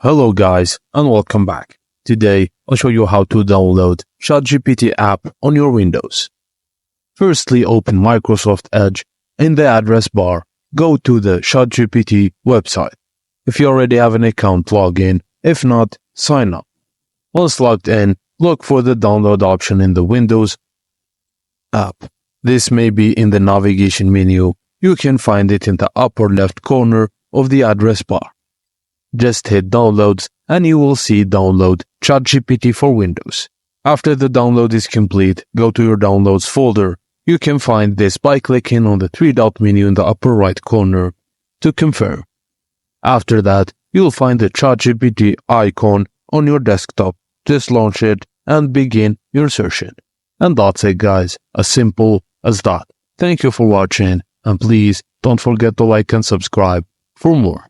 Hello guys and welcome back. Today I'll show you how to download ChatGPT app on your Windows. Firstly, open Microsoft Edge. In the address bar, go to the ChatGPT website. If you already have an account, log in. If not, sign up. Once logged in, look for the download option in the Windows app. This may be in the navigation menu. You can find it in the upper left corner of the address bar. Just hit downloads and you will see download ChatGPT for Windows. After the download is complete, go to your downloads folder. You can find this by clicking on the three-dot menu in the upper right corner to confirm. After that, you'll find the ChatGPT icon on your desktop. Just launch it and begin your session. And that's it guys, as simple as that. Thank you for watching and please don't forget to like and subscribe for more.